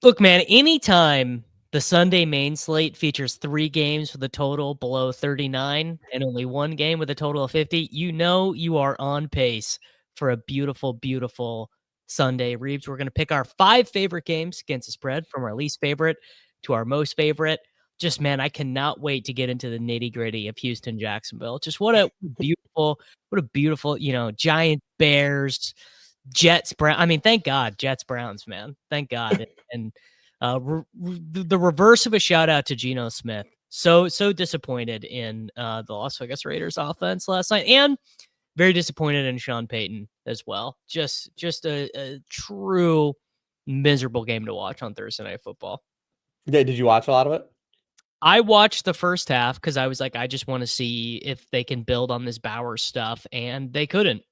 Look, man, anytime the Sunday main slate features 3 games with a total below 39 and only 1 game with a total of 50, you are on pace for a beautiful, beautiful Sunday. Reebs, we're going to pick our 5 favorite games against the spread from our least favorite to our most favorite. Just, man, I cannot wait to get into the nitty-gritty of Houston, Jacksonville. Just what a beautiful, Giant Bears, Jets, Brown. I mean, thank God, Jets, Browns, man. Thank God. And the reverse of a shout out to Geno Smith. So disappointed in the Las Vegas Raiders offense last night, and very disappointed in Sean Payton as well. Just a true miserable game to watch on Thursday Night Football. Yeah, did you watch a lot of it? I watched the first half because I was like, I just want to see if they can build on this Bowers stuff, and they couldn't.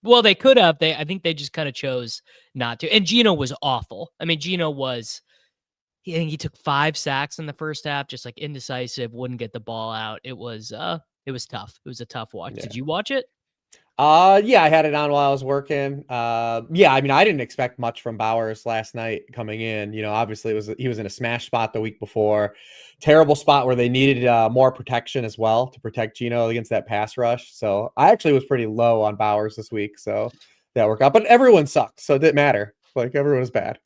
Well, they could have. I think they just kind of chose not to. And Geno was awful. I mean, Geno was. I think he took 5 sacks in the first half, just like indecisive, wouldn't get the ball out. It was tough. It was a tough watch. Yeah. Did you watch it? Yeah, I had it on while I was working. Yeah, I mean, I didn't expect much from Bowers last night coming in. Obviously he was in a smash spot the week before. Terrible spot where they needed more protection as well to protect Geno against that pass rush. So I actually was pretty low on Bowers this week. So that worked out. But everyone sucked, so it didn't matter. Like everyone was bad.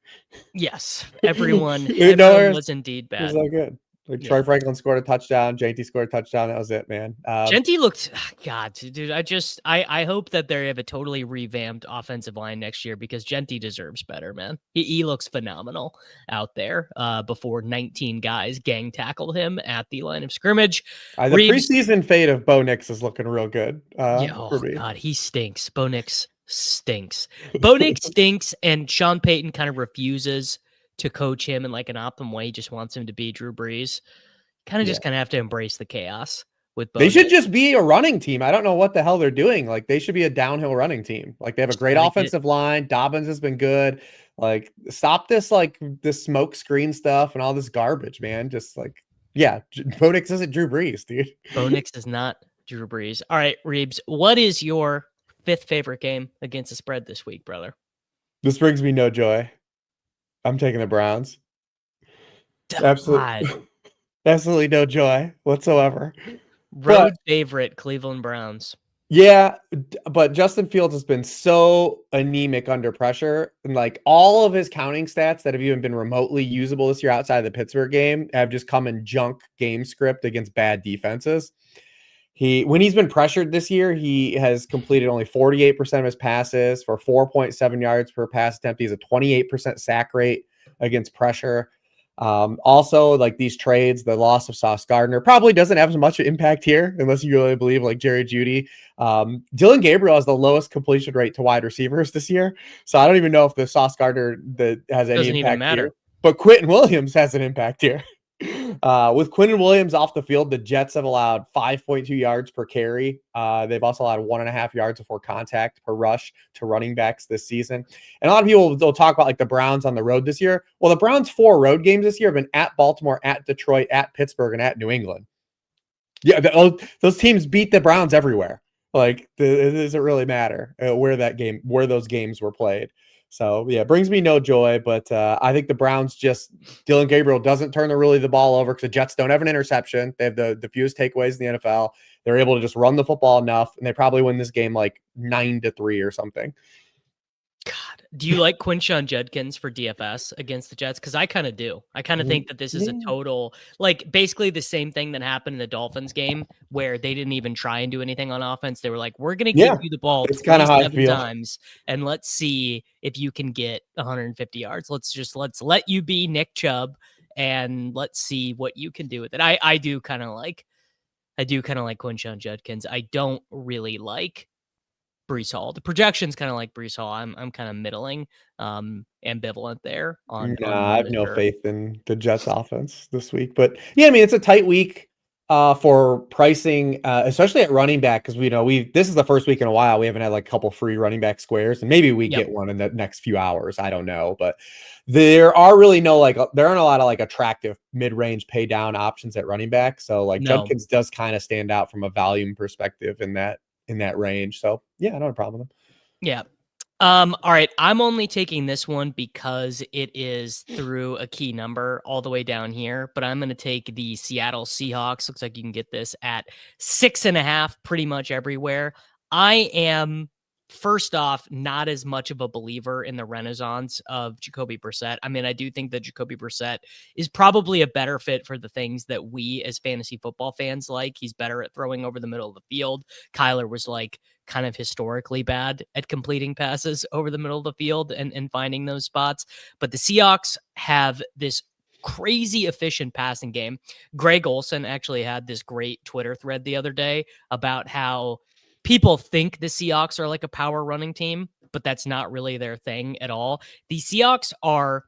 Yes, everyone was indeed bad. It was so good. Like Troy Franklin scored a touchdown. JT scored a touchdown. That was it, man. Genty looked, God, dude. I hope that they have a totally revamped offensive line next year because Genty deserves better, man. He looks phenomenal out there. Before 19 guys gang tackled him at the line of scrimmage. The preseason fade of Bo Nix is looking real good. God, he stinks. Bo Nix stinks. Bo Nix stinks, and Sean Payton kind of refuses to coach him in like an optimum way. He just wants him to be Drew Brees. Just kind of have to embrace the chaos with Bo. They should just be a running team. I don't know what the hell they're doing. Like they should be a downhill running team. Like they have a great offensive line. Dobbins has been good. Like stop this smoke screen stuff and all this garbage, man. Just Bo Nix isn't Drew Brees, dude. Bo Nix is not Drew Brees. All right, Reebs, what is your 5th favorite game against the spread this week, brother? This brings me no joy. I'm taking the Browns. Absolutely no joy whatsoever. Road favorite, Cleveland Browns. Yeah, but Justin Fields has been so anemic under pressure. And like all of his counting stats that have even been remotely usable this year outside of the Pittsburgh game have just come in junk game script against bad defenses. When he's been pressured this year, he has completed only 48% of his passes for 4.7 yards per pass attempt. He has a 28% sack rate against pressure. Also, like these trades, the loss of Sauce Gardner probably doesn't have as much impact here, unless you really believe like Jerry Jeudy. Dylan Gabriel has the lowest completion rate to wide receivers this year, so I don't even know if the Sauce Gardner that has any impact here. But Quentin Williams has an impact here. With Quentin Williams off the field, the Jets have allowed 5.2 yards per carry. They've also allowed 1.5 yards before contact per rush to running backs this season. And a lot of people will talk about like the Browns on the road this year. Well, the Browns' 4 road games this year have been at Baltimore, at Detroit, at Pittsburgh, and at New England. Yeah, those teams beat the Browns everywhere. Like, it doesn't really matter where those games were played. So, yeah, it brings me no joy, but I think the Browns Dylan Gabriel doesn't turn the ball over because the Jets don't have an interception. They have the fewest takeaways in the NFL. They're able to just run the football enough, and they probably win this game like 9-3 or something. God, do you like Quinshon Judkins for DFS against the Jets? Because I kind of do. I kind of think that this is a total, like basically the same thing that happened in the Dolphins game where they didn't even try and do anything on offense. They were like, we're going to give you the ball 27 times and let's see if you can get 150 yards. Let's let you be Nick Chubb and let's see what you can do with it. I do kind of like Quinshon Judkins. I don't really like Breece Hall. The projection's kind of like Breece Hall. I'm kind of middling, ambivalent there. I have no faith in the Jets offense this week. But yeah, I mean, it's a tight week for pricing, especially at running back, because this is the first week in a while we haven't had like a couple free running back squares, and maybe we get one in the next few hours. I don't know, but there aren't a lot of like attractive mid-range pay down options at running back. So like Judkins does kind of stand out from a volume perspective in that range. So yeah, I don't have a problem with him. Yeah. All right. I'm only taking this one because it is through a key number all the way down here, but I'm going to take the Seattle Seahawks. Looks like you can get this at 6.5 pretty much everywhere. I am, first off, not as much of a believer in the renaissance of Jacoby Brissett. I mean, I do think that Jacoby Brissett is probably a better fit for the things that we as fantasy football fans like. He's better at throwing over the middle of the field. Kyler was like, kind of historically bad at completing passes over the middle of the field and finding those spots. But the Seahawks have this crazy efficient passing game. Greg Olson actually had this great Twitter thread the other day about how people think the Seahawks are like a power running team, but that's not really their thing at all. The Seahawks are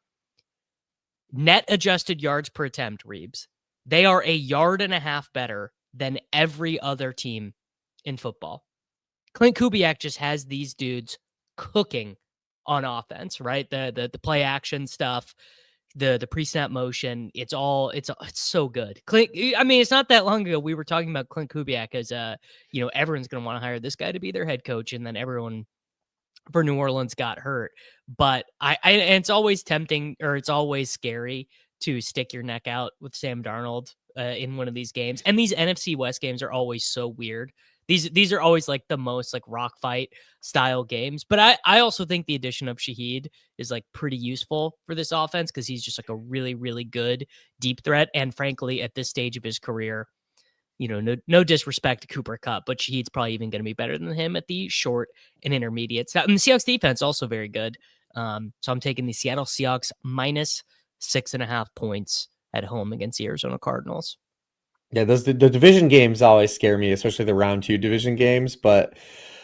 net adjusted yards per attempt, Reebs. They are 1.5 yards better than every other team in football. Clint Kubiak just has these dudes cooking on offense, right? The play action stuff, the pre-snap motion, it's so good. I mean, it's not that long ago we were talking about Clint Kubiak as everyone's going to want to hire this guy to be their head coach, and then everyone for New Orleans got hurt. But and it's always tempting, or it's always scary to stick your neck out with Sam Darnold in one of these games. And these NFC West games are always so weird. These are always like the most like rock fight style games. But I also think the addition of Shaheed is like pretty useful for this offense because he's just like a really, really good deep threat. And frankly, at this stage of his career, no disrespect to Cooper Kupp, but Shaheed's probably even going to be better than him at the short and intermediate stuff. And the Seahawks defense also very good. So I'm taking the Seattle Seahawks minus 6.5 points at home against the Arizona Cardinals. Yeah, the division games always scare me, especially the round 2 division games. But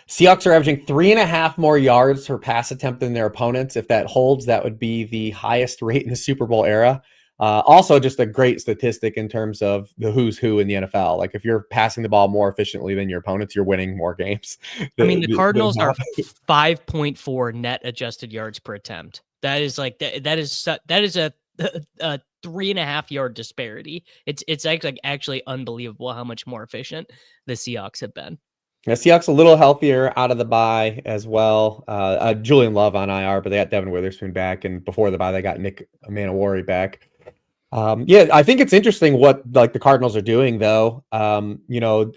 Seahawks are averaging 3.5 more yards per pass attempt than their opponents. If that holds, that would be the highest rate in the Super Bowl era. Also, just a great statistic in terms of the who's who in the NFL. Like if you're passing the ball more efficiently than your opponents, you're winning more games. I mean, the Cardinals are 5.4 net adjusted yards per attempt. That is like that is a 3.5 yard disparity. It's actually unbelievable how much more efficient the Seahawks have been. Yeah, Seahawks a little healthier out of the bye as well. Julian Love on IR, but they got Devin Witherspoon back, and before the bye, they got Nick Manowari back. Yeah, I think it's interesting what like the Cardinals are doing though.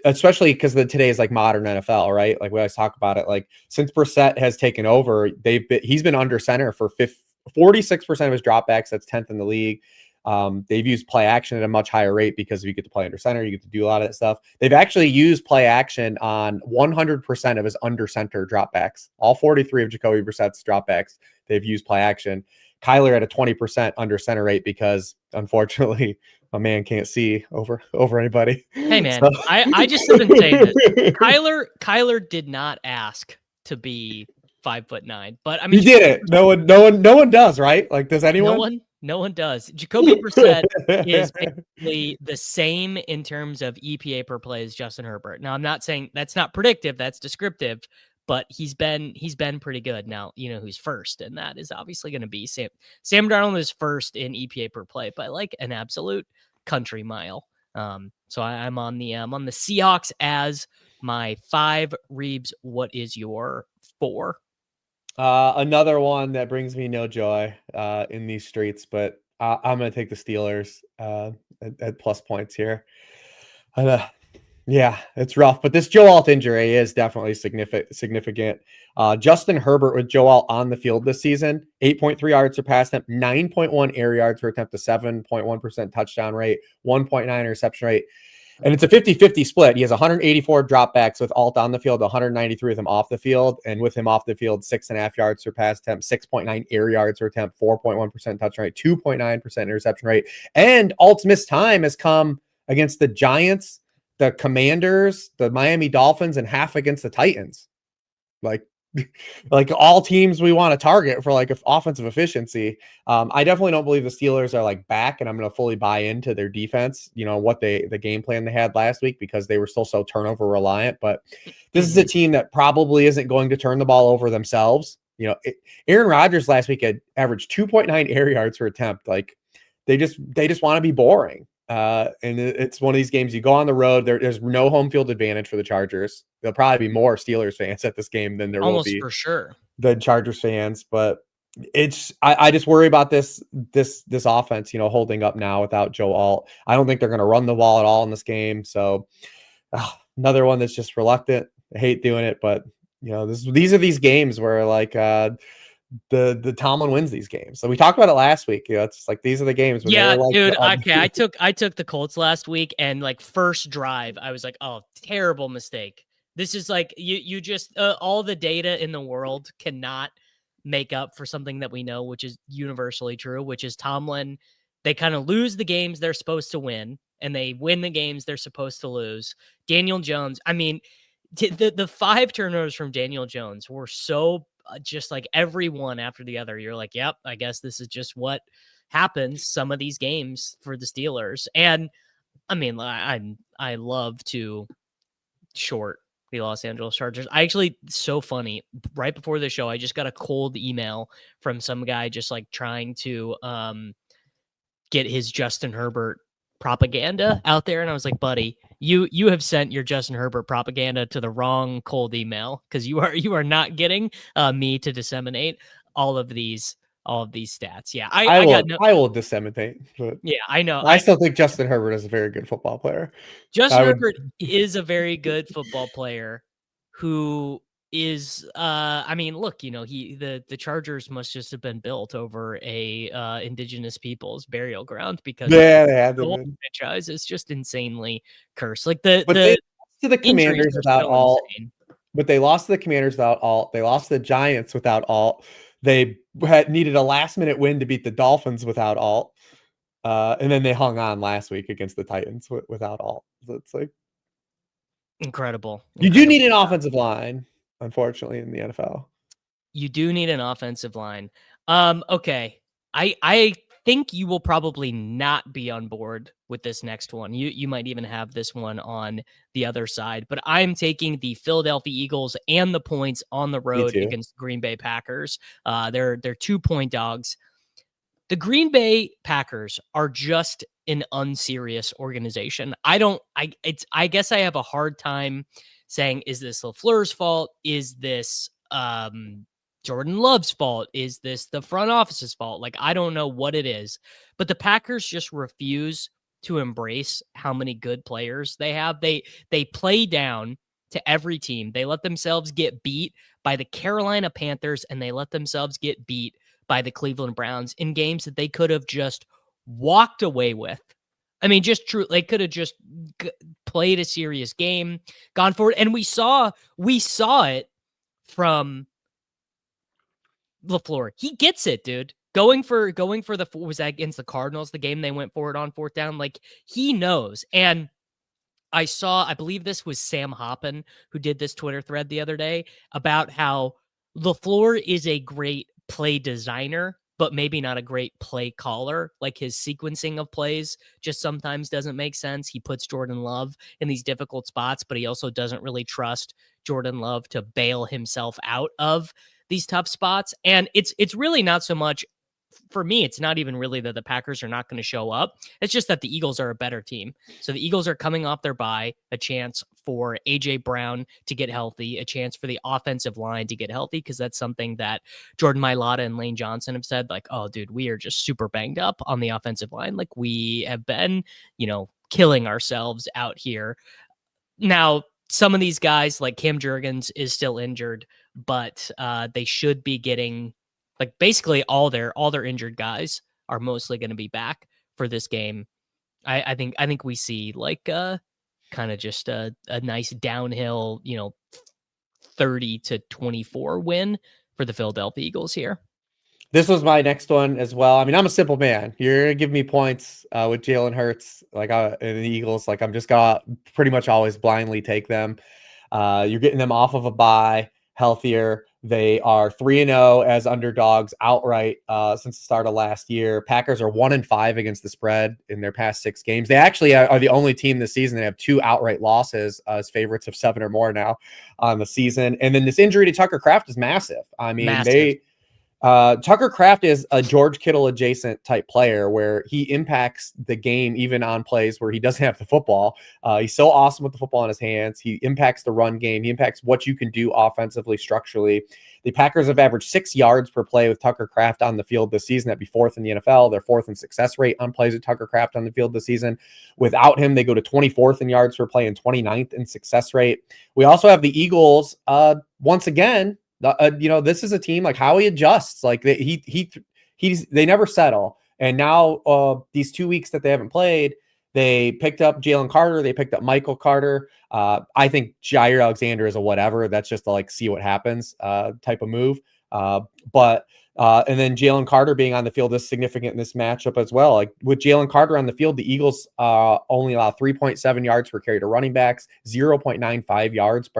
Especially because today is like modern NFL, right? Like we always talk about it. Like since Brissett has taken over, he's been under center for 46% of his dropbacks. That's 10th in the league. They've used play action at a much higher rate because if you get to play under center, you get to do a lot of that stuff. They've actually used play action on 100% of his under center dropbacks. All 43 of Jacoby Brissett's dropbacks, they've used play action. Kyler at a 20% under center rate because unfortunately a man can't see over anybody. Hey man, so. I just didn't say this. Kyler did not ask to be 5'9", but I mean he did it. No one does, right? Like does anyone? No one does. Jacoby Brissett is basically the same in terms of EPA per play as Justin Herbert. Now I'm not saying that's not predictive, that's descriptive. But he's been pretty good. Now, who's first, and that is obviously going to be Sam Darnold is first in EPA per play by like an absolute country mile. So I'm on the Seahawks as my 5. Reebs, what is your 4? Another one that brings me no joy in these streets, but I'm going to take the Steelers at plus points here. Yeah, it's rough, but this Joe Alt injury is definitely significant. Justin Herbert with Joe Alt on the field this season, 8.3 yards per pass attempt, 9.1 air yards per attempt, a 7.1% touchdown rate, 1.9 interception rate. And it's a 50-50 split. He has 184 dropbacks with Alt on the field, 193 with him off the field. And with him off the field, 6.5 yards per pass attempt, 6.9 air yards per attempt, 4.1% touchdown rate, 2.9% interception rate. And Alt's missed time has come against the Giants, the Commanders, the Miami Dolphins, and half against the Titans. Like all teams we want to target for like offensive efficiency. I definitely don't believe the Steelers are like back, and I'm going to fully buy into their defense, what the game plan they had last week because they were still so turnover reliant. But this is a team that probably isn't going to turn the ball over themselves. Aaron Rodgers last week had averaged 2.9 air yards per attempt. Like they just want to be boring. And it's one of these games you go on the road. There's no home field advantage for the Chargers. There'll probably be more Steelers fans at this game than there will Almost be for sure. the Chargers fans. But I just worry about this offense, holding up now without Joe Alt. I don't think they're going to run the ball at all in this game. So another one that's just reluctant. I hate doing it, but these are these games where like the Tomlin wins these games. So we talked about it last week. It's like these are the games when Yeah, they're like, dude. Okay, I took the Colts last week, and like first drive, I was like, oh, terrible mistake. This is like you just all the data in the world cannot make up for something that we know, which is universally true, which is Tomlin. They kind of lose the games they're supposed to win, and they win the games they're supposed to lose. Daniel Jones, I mean, the 5 turnovers from Daniel Jones were so just like every one after the other. You're like, yep, I guess this is just what happens some of these games for the Steelers. And I mean, I love to short the Los Angeles Chargers. So funny. Right before the show, I just got a cold email from some guy just like trying to get his Justin Herbert propaganda out there. And I was like, buddy, you have sent your Justin Herbert propaganda to the wrong cold email, because you are not getting me to disseminate all of these stats. Yeah, I will disseminate. But yeah, I know. I still think Justin Herbert is a very good football player. Justin Herbert is a very good football player who is I mean, look, the Chargers must just have been built over a indigenous people's burial ground, because the whole franchise is just insanely cursed. Like they lost to the Commanders without Alt. But they lost to the Commanders without Alt. They lost to the Giants without Alt. They needed a last-minute win to beat the Dolphins without Alt. And then they hung on last week against the Titans without Alt. So it's like incredible. You do need an offensive line, unfortunately, in the NFL. You do need an offensive line. Okay. I think you will probably not be on board with this next one. You might even have this one on the other side, but I'm taking the Philadelphia Eagles and the points on the road against Green Bay Packers. They're 2-point dogs. The Green Bay Packers are just an unserious organization. I guess I have a hard time saying, is this LaFleur's fault? Is this Jordan Love's fault? Is this the front office's fault? Like, I don't know what it is, but the Packers just refuse to embrace how many good players they have. They play down to every team. They let themselves get beat by the Carolina Panthers, and they let themselves get beat by the Cleveland Browns in games that they could have just walked away with. I mean, just true. They could have just played a serious game, gone forward. And we saw it from LaFleur. He gets it, dude. Going for was that against the Cardinals, the game they went forward on 4th down? Like, he knows. And I believe this was Sam Hoppen who did this Twitter thread the other day about how LaFleur is a great play designer, but maybe not a great play caller. Like, his sequencing of plays just sometimes doesn't make sense. He puts Jordan Love in these difficult spots, but he also doesn't really trust Jordan Love to bail himself out of these tough spots. And it's really not so much, for me, it's not even really that the Packers are not going to show up. It's just that the Eagles are a better team. So the Eagles are coming off their bye, a chance for A.J. Brown to get healthy, a chance for the offensive line to get healthy, because that's something that Jordan Mailata and Lane Johnson have said, like, oh, dude, we are just super banged up on the offensive line. Like, we have been, killing ourselves out here. Now, some of these guys, like Cam Jurgens, is still injured, but they should be getting, like, basically all their injured guys are mostly going to be back for this game. I think we see like kind of just a nice downhill, 30-24 win for the Philadelphia Eagles here. This was my next one as well. I mean, I'm a simple man. You're gonna give me points with Jalen Hurts, like and the Eagles. Like, I'm just gonna pretty much always blindly take them. You're getting them off of a bye, healthier. They are 3-0 as underdogs outright since the start of last year. Packers are 1-5 against the spread in their past 6 games. They actually are the only team this season that have 2 outright losses as favorites of 7 or more now on the season. And then this injury to Tucker Kraft is massive. I mean, Tucker Kraft is a George Kittle adjacent type player where he impacts the game even on plays where he doesn't have the football. He's so awesome with the football in his hands. He impacts the run game. He impacts what you can do offensively, structurally. The Packers have averaged 6 yards per play with Tucker Kraft on the field this season. That'd be fourth in the NFL. They're fourth in success rate on plays with Tucker Kraft on the field this season. Without him, they go to 24th in yards per play and 29th in success rate. We also have the Eagles, once again, this is a team like how he adjusts. Like they never settle. And now these 2 weeks that they haven't played, they picked up Jalen Carter. They picked up Michael Carter. I think Jair Alexander is a whatever. That's just to like see what happens type of move. And then Jalen Carter being on the field is significant in this matchup as well. Like with Jalen Carter on the field, the Eagles only allow 3.7 yards per carry to running backs, 0.95 yards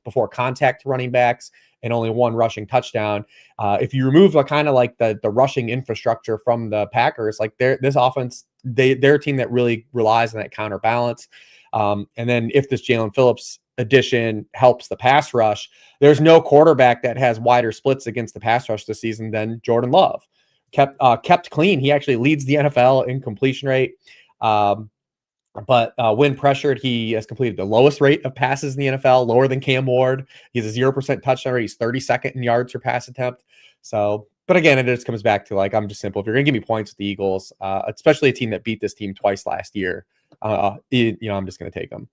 before contact to running backs, and only 1 rushing touchdown. If you remove the rushing infrastructure from the Packers, like this offense, they're a team that really relies on that counterbalance. And then if this Jalen Phillips addition helps the pass rush, there's no quarterback that has wider splits against the pass rush this season than Jordan Love. Kept clean. He actually leads the NFL in completion rate. But when pressured, he has completed the lowest rate of passes in the NFL, lower than Cam Ward. He has a 0% touchdown rate. He's 32nd in yards per pass attempt. So, but again, it just comes back to like, I'm just simple. If you're going to give me points with the Eagles, especially a team that beat this team twice last year, I'm just going to take them.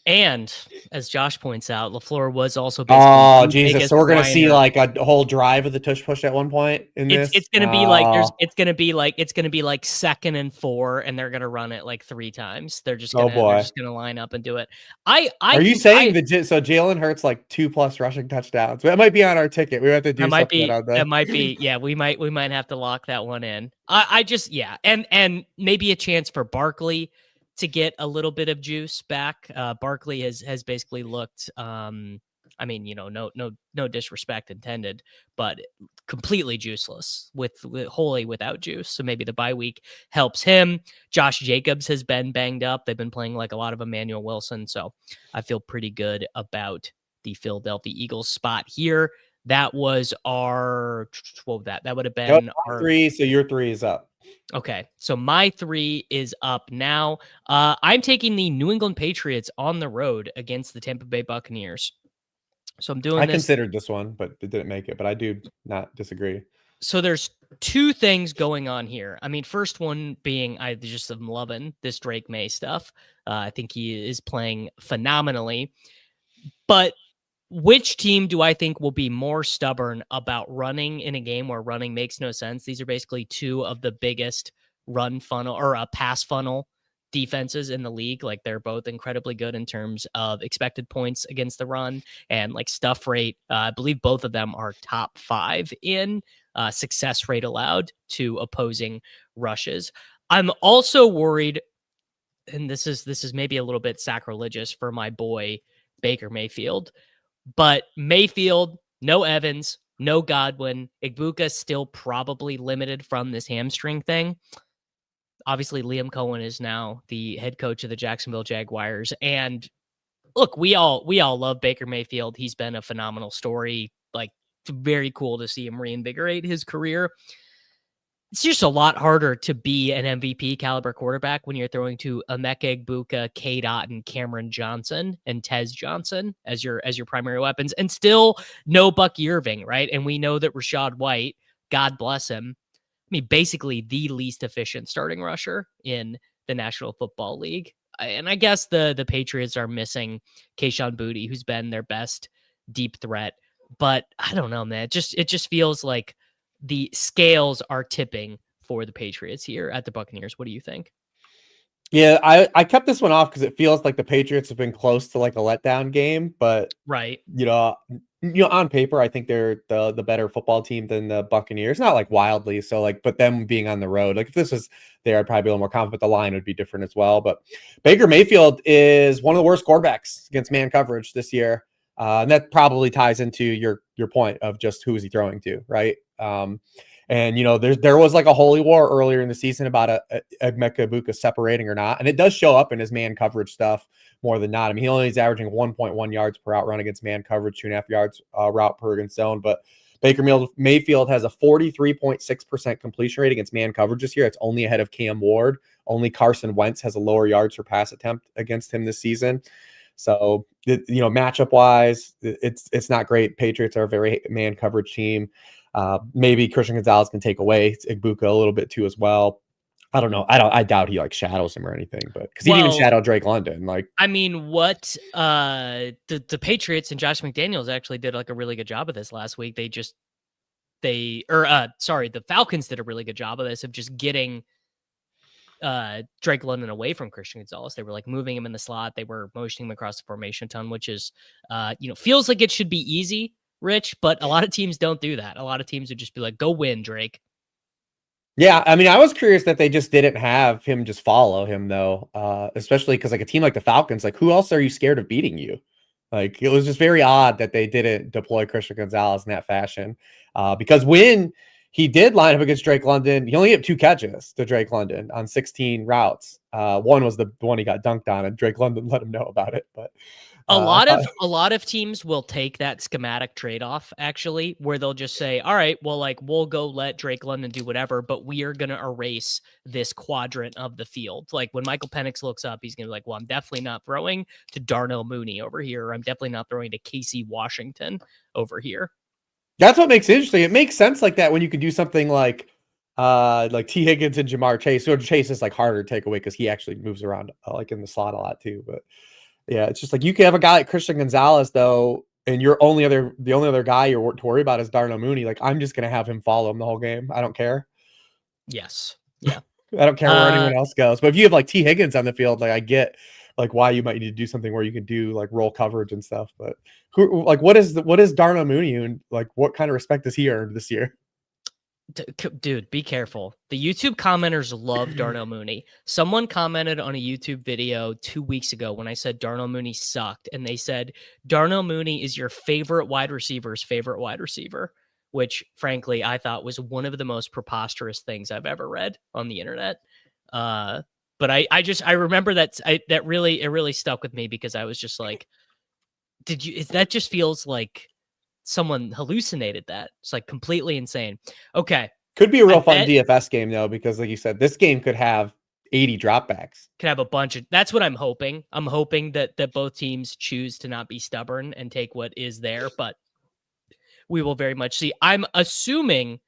And as Josh points out, LaFleur was also basically Jesus. So we're gonna see like a whole drive of the tush push at one point in this. It's gonna be like it's gonna be like 2nd and 4, and they're gonna run it like 3 times. They're just gonna line up and do it. Are you saying so Jalen Hurts like 2+ rushing touchdowns? That might be on our ticket. We have to do something on that. That might be. Yeah, we might have to lock that one in. And maybe a chance for Barkley to get a little bit of juice back. Barkley has basically looked, no disrespect intended, but completely juiceless wholly without juice. So maybe the bye week helps him. Josh Jacobs has been banged up. They've been playing like a lot of Emmanuel Wilson. So I feel pretty good about the Philadelphia Eagles spot here. That was our, that would have been our 3. So your 3 is up. Okay, so my 3 is up now. I'm taking the New England Patriots on the road against the Tampa Bay Buccaneers. So I'm doing I considered this one, but it didn't make it. But I do not disagree. So there's 2 things going on here. I mean, first one being I just am loving this Drake May stuff. I think he is playing phenomenally. But which team do I think will be more stubborn about running in a game where running makes no sense? These are basically 2 of the biggest run funnel or pass funnel defenses in the league. Like they're both incredibly good in terms of expected points against the run and like stuff rate. I believe both of them are top 5 in success rate allowed to opposing rushes. I'm also worried, and this is maybe a little bit sacrilegious for my boy Baker Mayfield. But Mayfield, no Evans, no Godwin. Igbuka still probably limited from this hamstring thing. Obviously, Liam Cohen is now the head coach of the Jacksonville Jaguars. And look, we all love Baker Mayfield. He's been a phenomenal story. Like, very cool to see him reinvigorate his career. It's just a lot harder to be an MVP caliber quarterback when you're throwing to Emeka Egbuka, K-Dot, and Cameron Johnson and Tez Johnson as your primary weapons, and still no Bucky Irving, right? And we know that Rachaad White, God bless him, I mean, basically the least efficient starting rusher in the National Football League. And I guess the Patriots are missing Kayshon Boutte, who's been their best deep threat. But I don't know, man. It just feels like the scales are tipping for the Patriots here at the Buccaneers. What do you think? Yeah, I kept this one off because it feels like the Patriots have been close to like a letdown game, but right, on paper, I think they're the better football team than the Buccaneers. Not like wildly, so like, but them being on the road, like if this was there, I'd probably be a little more confident. The line would be different as well. But Baker Mayfield is one of the worst quarterbacks against man coverage this year, and that probably ties into your point of just who is he throwing to, right? And there was like a holy war earlier in the season about Emeka Egbuka separating or not, and it does show up in his man coverage stuff more than not. I mean, he only is averaging 1.1 yards per out run against man coverage, 2.5 yards route per against zone. But Mayfield has a 43.6% completion rate against man coverage this year. It's only ahead of Cam Ward. Only Carson Wentz has a lower yards per pass attempt against him this season. So, matchup wise, it's not great. Patriots are a very man coverage team. Maybe Christian Gonzalez can take away Igbuka a little bit too as well. I don't know. I doubt he like shadows him or anything, but because he didn't even shadow Drake London. Like, I mean, what the Patriots and Josh McDaniels actually did like a really good job of this last week. The Falcons did a really good job of this, of just getting Drake London away from Christian Gonzalez. They were like moving him in the slot. They were motioning him across the formation a ton, which is, feels like it should be easy, Rich, but a lot of teams don't do that. A lot of teams would just be like, go win, Drake. Yeah, I mean, I was curious that they just didn't have him just follow him though, especially because like a team like the Falcons, like who else are you scared of beating you? Like it was just very odd that they didn't deploy Christian Gonzalez in that fashion, because when he did line up against Drake London, he only had 2 catches to Drake London on 16 routes. One was the one he got dunked on, and Drake London let him know about it. But a lot of teams will take that schematic trade-off, actually, where they'll just say, all right, well, like we'll go let Drake London do whatever, but we are going to erase this quadrant of the field. Like when Michael Penix looks up, he's going to be like, well, I'm definitely not throwing to Darnell Mooney over here. Or I'm definitely not throwing to Casey Washington over here. That's what makes it interesting. It makes sense like that when you could do something like T. Higgins and Jamar Chase. So Chase is like harder to take away because he actually moves around like in the slot a lot too. But yeah, it's just like you can have a guy like Christian Gonzalez though, and the only other guy you're to worry about is Darnell Mooney. Like I'm just gonna have him follow him the whole game. I don't care. Yes. Yeah. I don't care where anyone else goes. But if you have like T. Higgins on the field, like I get like why you might need to do something where you can do like roll coverage and stuff. But what is Darnell Mooney, and like what kind of respect has he earned this year? Dude, be careful. The YouTube commenters love Darnell Mooney. Someone commented on a YouTube video 2 weeks ago when I said Darnell Mooney sucked, and they said Darnell Mooney is your favorite wide receiver's favorite wide receiver, which frankly I thought was one of the most preposterous things I've ever read on the internet. But I remember that really stuck with me because I was just like, that just feels like someone hallucinated that. It's like completely insane. Okay. Could be a real fun DFS game though, because like you said, this game could have 80 dropbacks. Could have a bunch of, that's what I'm hoping. I'm hoping that both teams choose to not be stubborn and take what is there, but we will very much see. I'm assuming,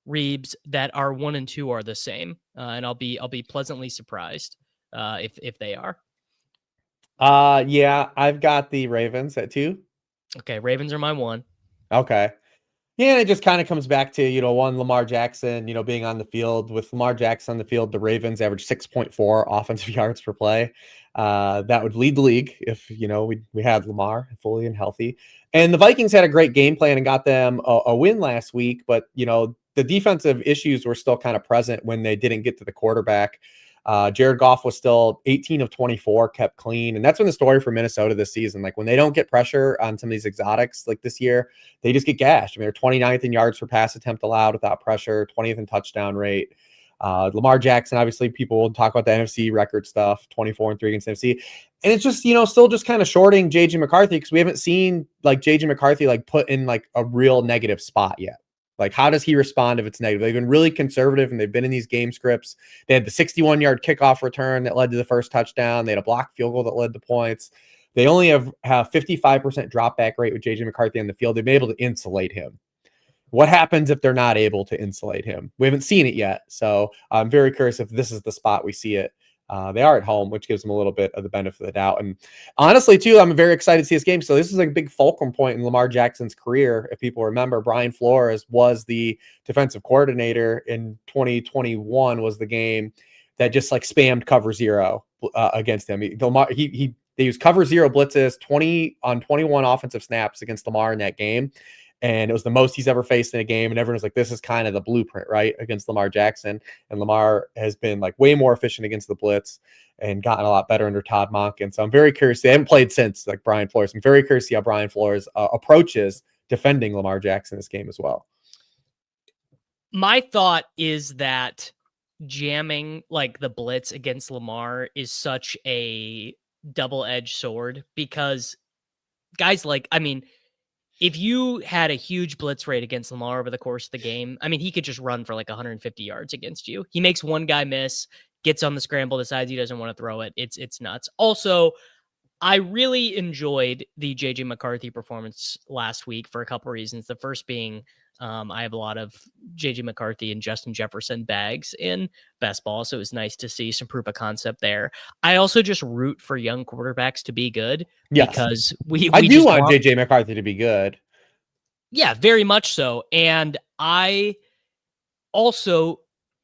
Reebs, that our 1 and 2 are the same. And I'll be pleasantly surprised if they are. Yeah, I've got the Ravens at 2. Okay, Ravens are my 1. Okay. Yeah, and it just kind of comes back to, one, Lamar Jackson, being on the field. With Lamar Jackson on the field, the Ravens average 6.4 offensive yards per play. That would lead the league if, we had Lamar fully and healthy. And the Vikings had a great game plan and got them a win last week. But, the defensive issues were still kind of present when they didn't get to the quarterback. Jared Goff was still 18 of 24, kept clean. And that's been the story for Minnesota this season. Like when they don't get pressure on some of these exotics, like this year, they just get gashed. I mean, they're 29th in yards per pass attempt allowed without pressure, 20th in touchdown rate. Lamar Jackson, obviously people will talk about the NFC record stuff, 24-3 against NFC. And it's just, still just kind of shorting JJ McCarthy because we haven't seen like JJ McCarthy like put in like a real negative spot yet. Like, how does he respond if it's negative? They've been really conservative, and they've been in these game scripts. They had the 61-yard kickoff return that led to the first touchdown. They had a blocked field goal that led to points. They only have 55% drop back rate with J.J. McCarthy on the field. They've been able to insulate him. What happens if they're not able to insulate him? We haven't seen it yet, so I'm very curious if this is the spot we see it. They are at home, which gives them a little bit of the benefit of the doubt. And honestly, too, I'm very excited to see this game. So this is like a big fulcrum point in Lamar Jackson's career. If people remember, Brian Flores was the defensive coordinator in 2021, was the game that just like spammed cover 0 against him. They used cover 0 blitzes 21 offensive snaps against Lamar in that game. And it was the most he's ever faced in a game. And everyone's like, this is kind of the blueprint, right? Against Lamar Jackson. And Lamar has been like way more efficient against the blitz and gotten a lot better under Todd Monken. So I'm very curious. They haven't played since like Brian Flores. I'm very curious to see how Brian Flores approaches defending Lamar Jackson in this game as well. My thought is that jamming like the blitz against Lamar is such a double-edged sword because guys if you had a huge blitz rate against Lamar over the course of the game, I mean, he could just run for like 150 yards against you. He makes one guy miss, gets on the scramble, decides he doesn't want to throw it. It's nuts. Also, I really enjoyed the JJ McCarthy performance last week for a couple of reasons. The first being I have a lot of JJ McCarthy and Justin Jefferson bags in best ball, so it was nice to see some proof of concept there. I also just root for young quarterbacks to be good because I do just want JJ McCarthy to be good. Yeah, very much so. And I also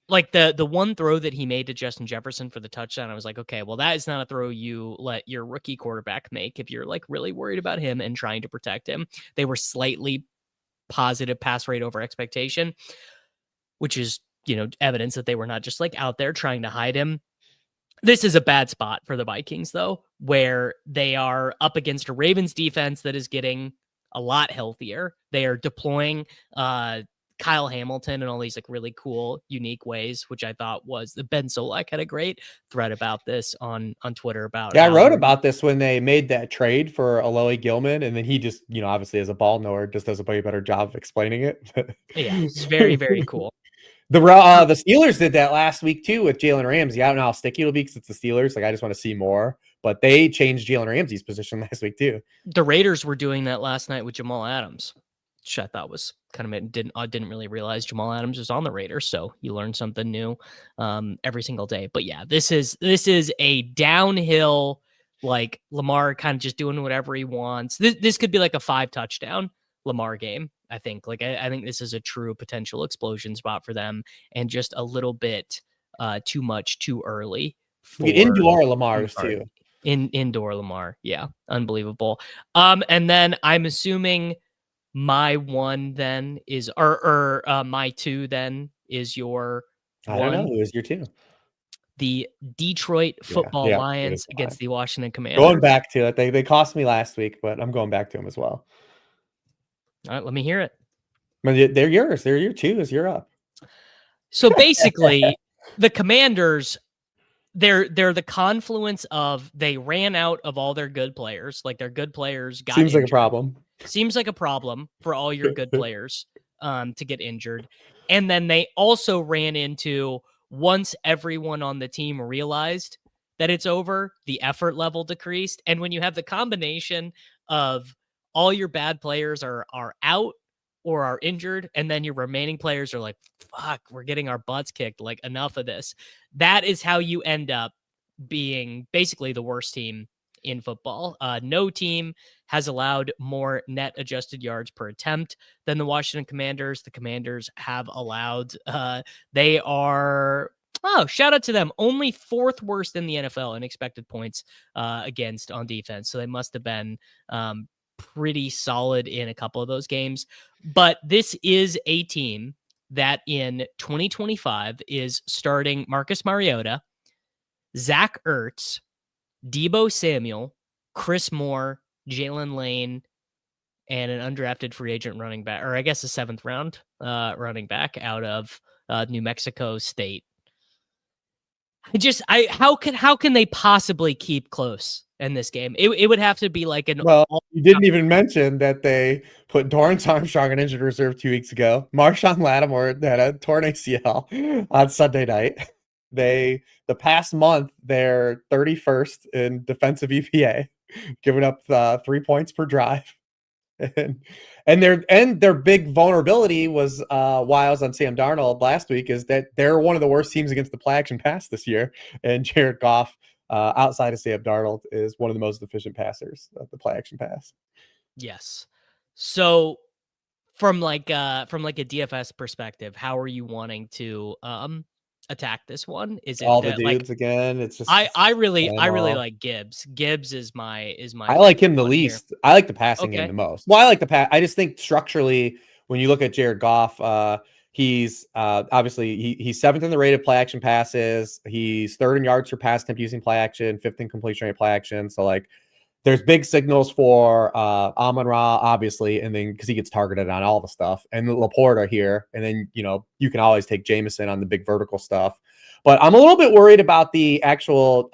like the one throw that he made to Justin Jefferson for the touchdown. I was like, okay, well, that is not a throw you let your rookie quarterback make if you're like really worried about him and trying to protect him. They were slightly positive pass rate over expectation, which is, evidence that they were not just like out there trying to hide him. This is a bad spot for the Vikings, though, where they are up against a Ravens defense that is getting a lot healthier. They are deploying Kyle Hamilton in all these like really cool, unique ways, which I thought was the Ben Solak had a great thread about this on Twitter about. Yeah, I wrote about this when they made that trade for Aloy Gilman, and then he just, obviously as a ball knower, just does a way better job of explaining it. Yeah, it's very, very cool. The Steelers did that last week too with Jalen Ramsey. I don't know how sticky it'll be because it's the Steelers. Like, I just want to see more, but they changed Jalen Ramsey's position last week too. The Raiders were doing that last night with Jamal Adams, which I thought was kind of didn't really realize Jamal Adams was on the Raiders, so you learn something new every single day. But yeah, this is a downhill, like Lamar kind of just doing whatever he wants. This could be like a 5 touchdown Lamar game. I think I think this is a true potential explosion spot for them, and just a little bit too much too early for indoor Lamar's too. Indoor Lamar, yeah, unbelievable. And then I'm assuming my one then is or my 2 then is your I don't know who is your 2. The Detroit Football Lions against the Washington Commanders. Going back to it, they cost me last week, but I'm going back to them as well. All right, let me hear it. They're yours. They're your 2s. You're up. So basically, the Commanders, they're the confluence of they ran out of all their good players. Like their good players got Seems injured. like a problem. Seems like a problem for all your good players to get injured. And then they also ran into, once everyone on the team realized that it's over, the effort level decreased. And when you have the combination of all your bad players are out or are injured, and then your remaining players are like, fuck, we're getting our butts kicked, like enough of this. That is how you end up being basically the worst team in football. No team has allowed more net adjusted yards per attempt than the Washington Commanders. The Commanders have allowed, they are, shout out to them, only 4th worst in the NFL in expected points against on defense. So they must have been pretty solid in a couple of those games. But this is a team that in 2025 is starting Marcus Mariota, Zach Ertz, Deebo Samuel, Chris Moore, Jalen Lane, and an undrafted free agent running back, or I guess a 7th round running back out of New Mexico State. How can they possibly keep close in this game? It would have to be like an. Well, you didn't even mention that they put Dorrance Armstrong on injured reserve 2 weeks ago. Marshawn Lattimore had a torn ACL on Sunday night. The past month, they're 31st in defensive EPA, giving up 3 points per drive. And their big vulnerability was why I was on Sam Darnold last week is that they're one of the worst teams against the play action pass this year. And Jared Goff, outside of Sam Darnold, is one of the most efficient passers of the play action pass. Yes. So from like a DFS perspective, how are you wanting to attack this one? Is it all the dudes again? It's just I really like Gibbs. Gibbs is my I like him the least. Here. I like the passing game the most. Well, I like the pass. I just think structurally, when you look at Jared Goff, he's obviously he's 7th in the rate of play action passes. He's 3rd in yards per pass attempt using play action, 5th in completion rate play action. So like, there's big signals for Amon-Ra, obviously, and then because he gets targeted on all the stuff, and Laporta here, and then you can always take Jameson on the big vertical stuff. But I'm a little bit worried about the actual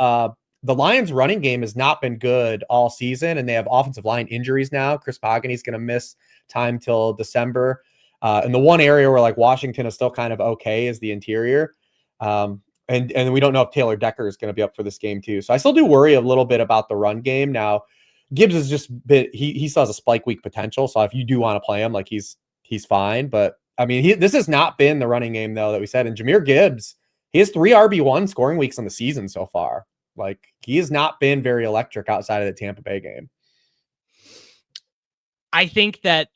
the Lions' running game has not been good all season, and they have offensive line injuries now. Chris Pogany's going to miss time till December. And the one area where like Washington is still kind of okay is the interior. And we don't know if Taylor Decker is going to be up for this game too. So I still do worry a little bit about the run game. Now, Gibbs is just he still has a spike week potential. So if you do want to play him, like he's fine. But I mean, this has not been the running game though that we said. And Jahmyr Gibbs, he has 3 RB1 scoring weeks on the season so far. Like he has not been very electric outside of the Tampa Bay game. I think that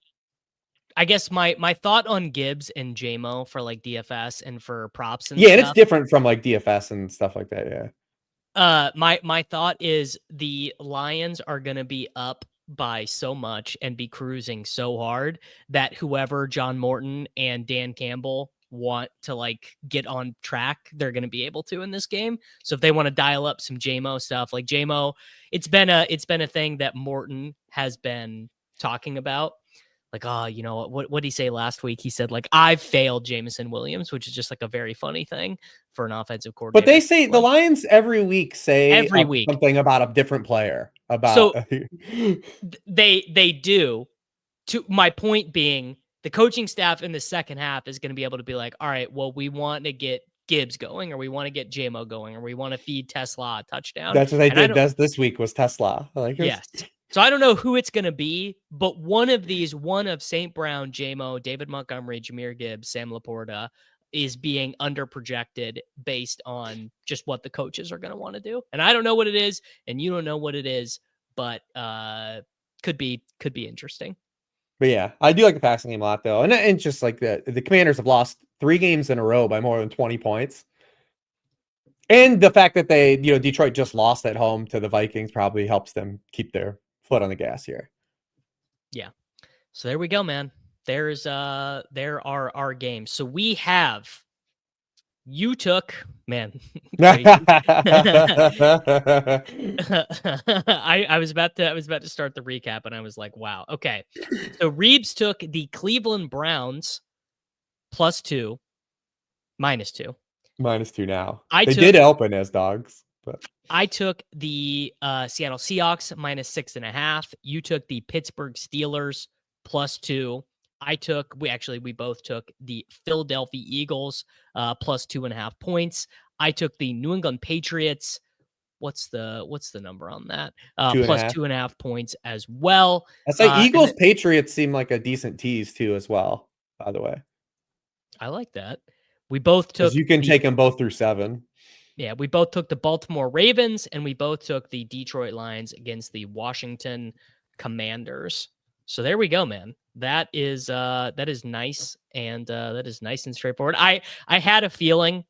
I guess my thought on Gibbs and JMO for like DFS and for props and and stuff, it's different from like DFS and stuff like that. Yeah. My thought is the Lions are going to be up by so much and be cruising so hard that whoever John Morton and Dan Campbell want to like get on track, they're going to be able to in this game. So if they want to dial up some JMO stuff, like JMO, it's been a thing that Morton has been talking about. Like, oh, you know, what did he say last week? He said, like, I've failed Jameson Williams, which is just like a very funny thing for an offensive coordinator. But they say the Lions every week say something about a different player. So they do. To my point being, the coaching staff in the second half is going to be able to be like, all right, well, we want to get Gibbs going, or we want to get JMO going, or we want to feed Tesla a touchdown. That's what they did this week was Tesla. Like, yes. So I don't know who it's going to be, but one of St. Brown, JMO, David Montgomery, Jahmyr Gibbs, Sam Laporta is being underprojected based on just what the coaches are going to want to do. And I don't know what it is, and you don't know what it is, but could be interesting. But yeah, I do like the passing game a lot though. And just like the Commanders have lost 3 games in a row by more than 20 points. And the fact that they, Detroit just lost at home to the Vikings probably helps them keep their foot on the gas here. Yeah. So there we go, man. There are our games. So we have, you took, man. I was about to start the recap and I was like, wow. Okay. So Reebs took the Cleveland Browns +2, -2. -2 now. They did open as dogs. But I took the Seattle Seahawks -6.5. You took the Pittsburgh Steelers +2. We both took the Philadelphia Eagles +2.5 points. I took the New England Patriots. What's the number on that? +2.5 points as well. I say Eagles Patriots seem like a decent tease too, as well. By the way, I like that. We both took. You can take them both through 7. Yeah, we both took the Baltimore Ravens, and we both took the Detroit Lions against the Washington Commanders. So there we go, man. That is nice, and that is nice and straightforward. I had a feeling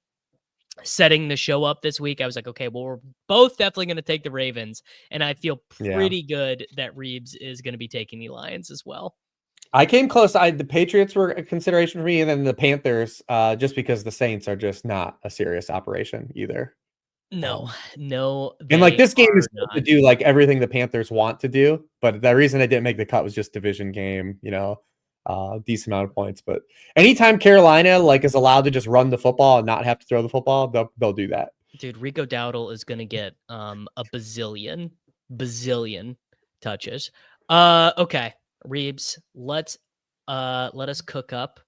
setting the show up this week. I was like, okay, well, we're both definitely going to take the Ravens, and I feel pretty good that Reebs is going to be taking the Lions as well. I came close. The Patriots were a consideration for me, and then the Panthers, just because the Saints are just not a serious operation either. No. And like this game is to do like everything the Panthers want to do, but the reason I didn't make the cut was just division game, decent amount of points. But anytime Carolina like is allowed to just run the football and not have to throw the football, they'll do that. Dude, Rico Dowdle is gonna get a bazillion touches. Okay. Reebs, let us cook up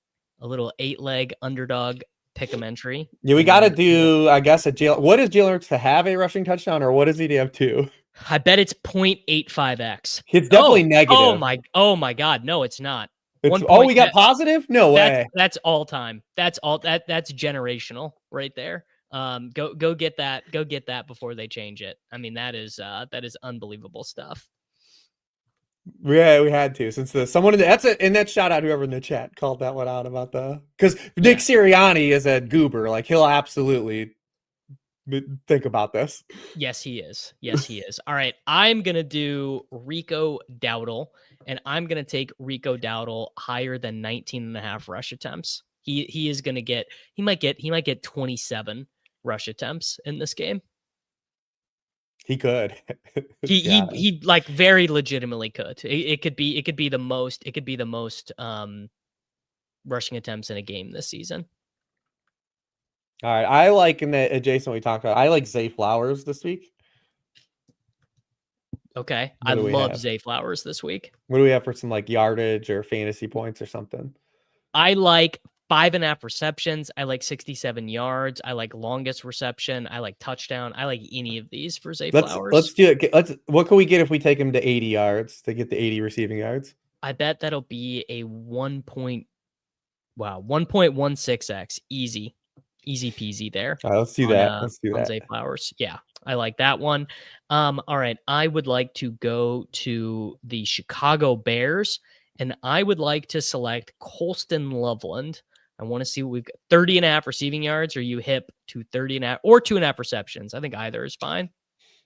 a little 8-leg underdog pick'em-entry. Yeah, we got to do, I guess, what is Jalen Hurts to have a rushing touchdown, or what does he have 2? I bet it's 0.85x. It's definitely negative. Oh my God, no, it's not. We got positive? No way. That's all time. That's generational right there. Go get that. Go get that before they change it. I mean, that is unbelievable stuff. Yeah, we had to, since someone in that shout out whoever in the chat called that one out about because Nick Sirianni is a goober, like he'll absolutely think about this. Yes, he is. All right, I'm gonna do Rico Dowdle, and I'm gonna take Rico Dowdle higher than 19.5 rush attempts. He is gonna get. He might get 27 rush attempts in this game. He could. He like very legitimately could. It could be the most rushing attempts in a game this season. All right, I like in the adjacent we talked about. I like Zay Flowers this week. Okay. I What do we love have? Zay Flowers this week. What do we have for some like yardage or fantasy points or something? I like 5.5 receptions. I like 67 yards. I like longest reception. I like touchdown. I like any of these for Zay Let's Flowers. do it. What can we get if we take him to 80 yards to get the 80 receiving yards? I bet that'll be a 1.16x. Easy peasy there All right, let's do on that. Let's do on that. Zay Flowers. Yeah, I like that one. All right, I would like to go to the Chicago Bears, and I would like to select Colston Loveland. I want to see what we've got. 30.5 receiving yards, or you hip to 30.5 or 2.5 receptions. I think either is fine.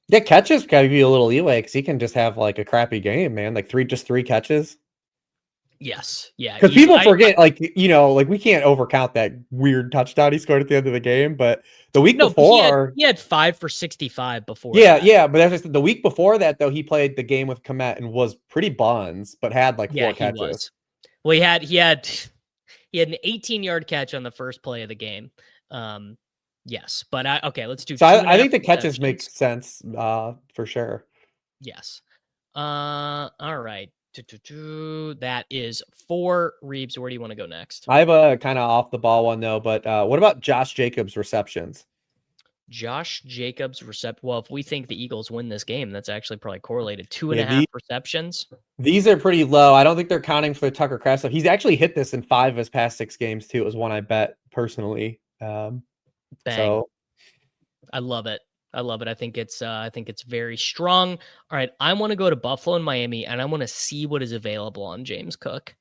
Yeah, catches gotta give you a little leeway because he can just have like a crappy game, man. Like just three catches. Yes. Yeah. Because Easy. people forget, like, like we can't overcount that weird touchdown he scored at the end of the game. But the week No, but before, he had 5 for 65 before yeah, that. yeah. But that's just the week before that, though, he played the game with Komet and was pretty buns, but had like Yeah, four he catches. was. Well, he had an 18-yard catch on the first play of the game. Yes, but okay, let's do. So I 2.5 think the catches make receptions. sense for sure. Yes. All right. That is 4 Reebs. Where do you want to go next? I have a kind of off the ball one though, but what about Josh Jacobs receptions? Josh Jacobs Well, if we think the Eagles win this game, that's actually probably correlated. 2.5 receptions. These are pretty low. I don't think they're counting for the Tucker Kraft stuff. He's actually hit this in 5 of his past 6 games too. It was one I bet personally. Bang. So I love it. I think it's very strong. All right, I want to go to Buffalo and Miami, and I want to see what is available on James Cook.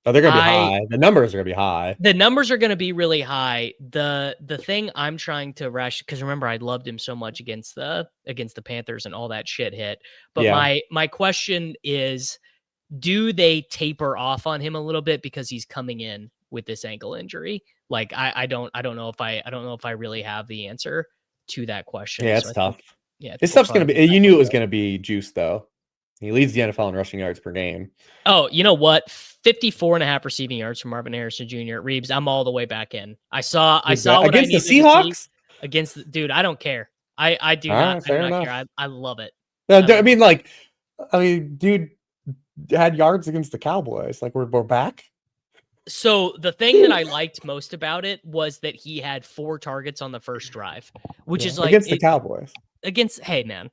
oh, they're gonna be high. The numbers are gonna be high. The numbers are going to be really high. The thing I'm trying to rush, because remember I loved him so much against the Panthers and all that shit hit. But Yeah. my question is, do they taper off on him a little bit because he's coming in with this ankle injury? Like I don't know if I really have the answer to that question. Yeah, So it's I think, tough. yeah, This we'll stuff's gonna probably be. do that You knew it was instead. gonna be juice though. He leads the NFL in rushing yards per game. Oh, you know what? 54.5 receiving yards from Marvin Harrison Jr. Reebs, I'm all the way back in. I saw what I Against the needed to see Seahawks. against dude. I don't care. I do All not. right, I do fair not enough. care. I love it. I mean, dude had yards against the Cowboys. Like we're back. So the thing that I liked most about it was that he had 4 targets on the first drive, which is like against the Cowboys. Hey man,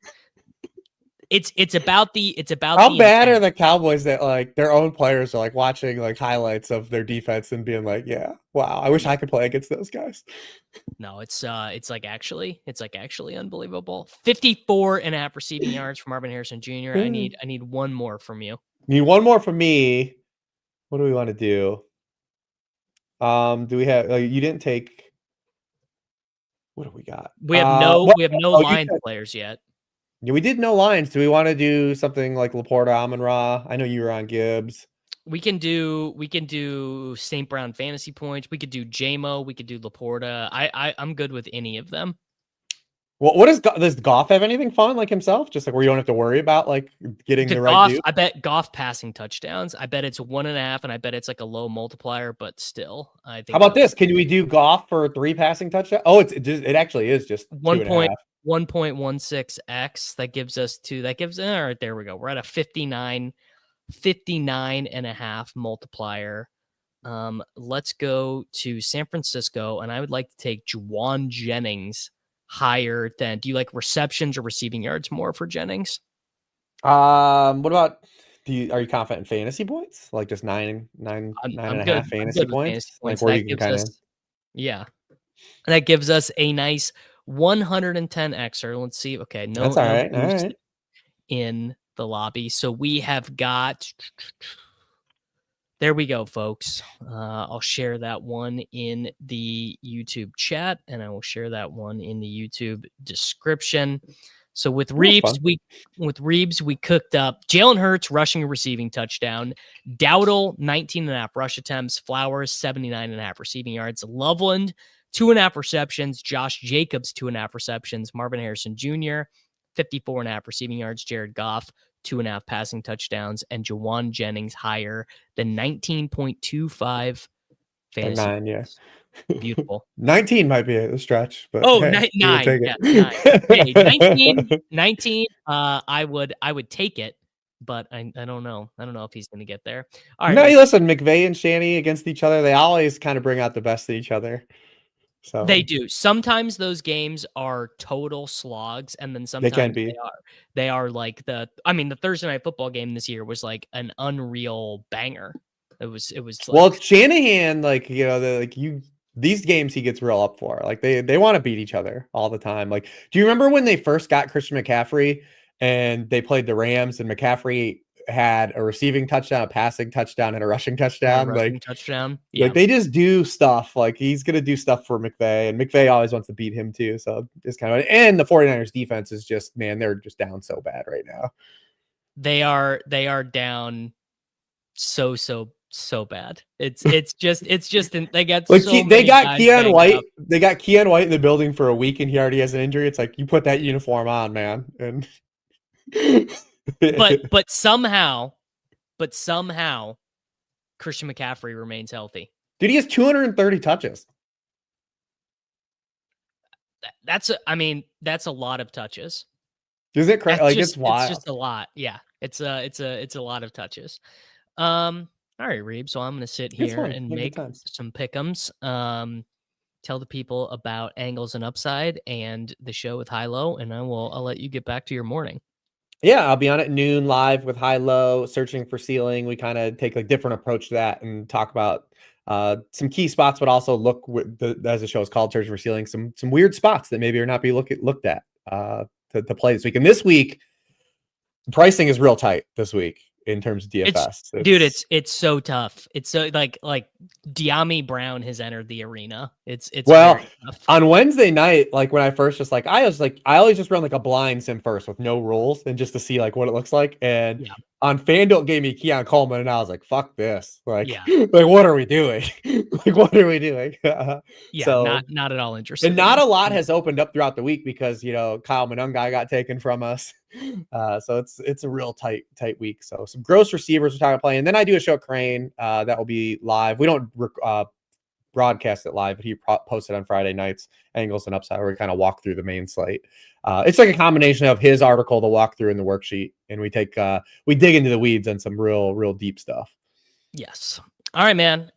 it's about How the bad are intent. the Cowboys that like their own players are like watching like highlights of their defense and being like, yeah, wow, I wish I could play against those guys. No, it's like actually unbelievable. 54.5 receiving yards from Marvin Harrison Jr. I need one more from you. Need one more from me. What do we want to do? Do we have you didn't take what do we got? We have no Lions said, players yet. yeah, we did no Lions. Do we want to do something like Laporta, Amon-Ra? I know you were on Gibbs. We can do St. Brown fantasy points. We could do JMO. We could do Laporta. I'm good with any of them. Well, does Goff have anything fun like himself? Just like where you don't have to worry about like getting the right dude? I bet Goff passing touchdowns. I bet it's 1.5, and I bet it's like a low multiplier, but still, I think. How about this? Can we do Goff for 3 passing touchdowns? Oh, it actually is just 2.5. 1.16x. That gives us 2. That gives all right. There we go. We're at a 59.5 multiplier. Let's go to San Francisco, and I would like to take Juwan Jennings higher than. Do you like receptions or receiving yards more for Jennings? What about are you confident in fantasy points? Like just nine and a half fantasy points? Like where you can kind of yeah. That gives us a nice 110xer. Let's see. Okay, that's all right. All right. In the lobby. So we have got. There we go, folks. I'll share that one in the YouTube chat, and I will share that one in the YouTube description. So with Reebs, we cooked up Jalen Hurts rushing and receiving touchdown, Dowdle 19.5 rush attempts, Flowers 79.5 receiving yards, Loveland 2.5 receptions, Josh Jacobs 2.5 receptions, Marvin Harrison Jr. 54.5 receiving yards, Jared Goff 2.5 passing touchdowns, and Juwan Jennings higher than 19.25 fantasy. Like 9, yeah. Beautiful. 19 might be a stretch, but Oh, hey, we would 9. take Yeah, 9. Hey, it. 19, I would take it, but I don't know. I don't know if he's gonna get there. All right, No, man. listen, McVay and Shanny against each other, they always kind of bring out the best in each other. They So do. Sometimes those games are total slogs, and then they can sometimes be. they are like the Thursday night football game this year was like an unreal banger. It was Well, like Shanahan, like, these games he gets real up for. Like they want to beat each other all the time. Like, do you remember when they first got Christian McCaffrey and they played the Rams and McCaffrey had a receiving touchdown, a passing touchdown, and a rushing a touchdown? rushing touchdown. Like Yeah. they just do stuff. Like he's gonna do stuff for McVay, and McVay always wants to beat him too. So it's kind of, and the 49ers defense is just, man, they're just down so bad right now. They are down so bad. It's just they got Like so they many got guys Keon banged White. up. They got Keon White in the building for a week, and he already has an injury. It's like you put that uniform on, man. And But somehow Christian McCaffrey remains healthy. dude, he has 230 touches. That's a lot of touches. Is it crazy? Like it's wild. It's just a lot. Yeah. It's a lot of touches. All right, Reeb. So I'm gonna sit It's here fun. and Good make times. some pick'ems. Tell the people about Angles and Upside and the show with High Low, and I'll let you get back to your morning. Yeah, I'll be on at noon live with High Low, searching for ceiling. We kind of take a different approach to that and talk about some key spots, but also look with as the show is called, searching for ceiling, some weird spots that maybe are not be looked at to play this week. And this week, pricing is real tight this week in terms of DFS. It's so tough. It's so like De'Ami Brown has entered the arena. It's well very tough. on Wednesday night, like when I first I always just run like a blind sim first with no rules and just to see like what it looks like. And Yeah. on FanDuel gave me Keon Coleman, and I was like, "Fuck this! Like, Yeah. like what are we doing? Like, what are we doing?" Yeah, So, not at all interested. and not a lot has opened up throughout the week because Kyle Monungai got taken from us. So it's a real tight week. So some gross receivers we're talking about playing. And then I do a show at Crane that will be live. We don't broadcast it live, but he posted on Friday nights, Angles and Upside, where we kind of walk through the main slate. It's like a combination of his article, the walkthrough, and the worksheet, and we dig into the weeds on some real deep stuff. Yes. All right, man.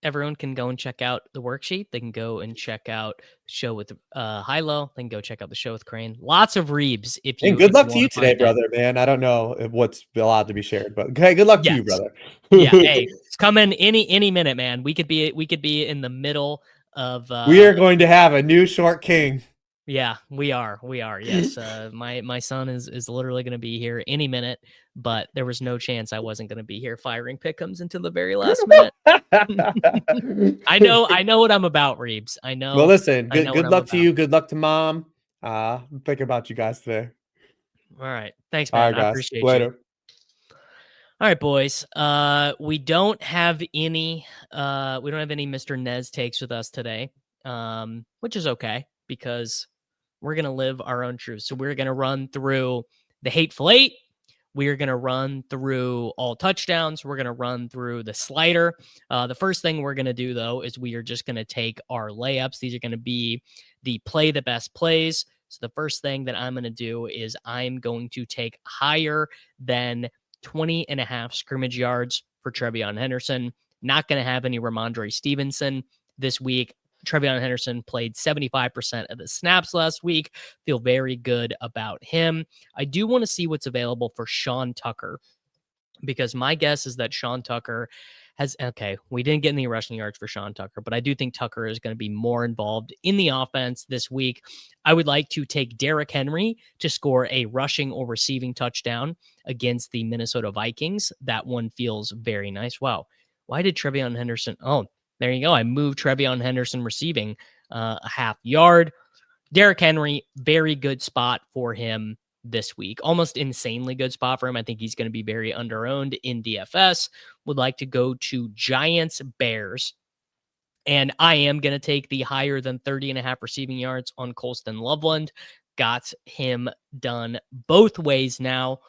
Everyone can go and check out the worksheet. They can go and check out the show with High Low. They can go check out the show with Crane. Lots of Reebs. And good luck to you today, brother, man. I don't know what's allowed to be shared, but okay, good luck to you, brother. Yeah, hey, it's coming any minute, man. We could be in the middle of we are going to have a new short king. Yeah, we are. Yes. My son is literally going to be here any minute, but there was no chance I wasn't going to be here firing pick'ems until the very last minute. I know what I'm about, Reebs. I know. Well, listen, good luck to you. Good luck to mom. I'm thinking about you guys today. All right. Thanks, man. All right, guys. I appreciate Later. you. All right, boys. We don't have any Mr. Nez takes with us today. Which is okay because we're going to live our own truth. So we're going to run through the Hateful Eight. We're going to run through all touchdowns. We're going to run through the slider. The first thing we're going to do, though, is we are just going to take our layups. These are going to be the play the best plays. So the first thing that I'm going to do is I'm going to take higher than 20.5 scrimmage yards for Trevion Henderson. Not going to have any Ramondre Stevenson this week. Trevion Henderson played 75% of the snaps last week. Feel very good about him. I do want to see what's available for Sean Tucker because my guess is that Sean Tucker we didn't get any rushing yards for Sean Tucker, but I do think Tucker is going to be more involved in the offense this week. I would like to take Derrick Henry to score a rushing or receiving touchdown against the Minnesota Vikings. That one feels very nice. Wow. Why did Trevion Henderson? Oh, there you go. I moved Trevion Henderson receiving a half yard. Derrick Henry, very good spot for him this week. Almost insanely good spot for him. I think he's going to be very under-owned in DFS. Would like to go to Giants Bears. And I am going to take the higher than 30.5 receiving yards on Colston Loveland. Got him done both ways now.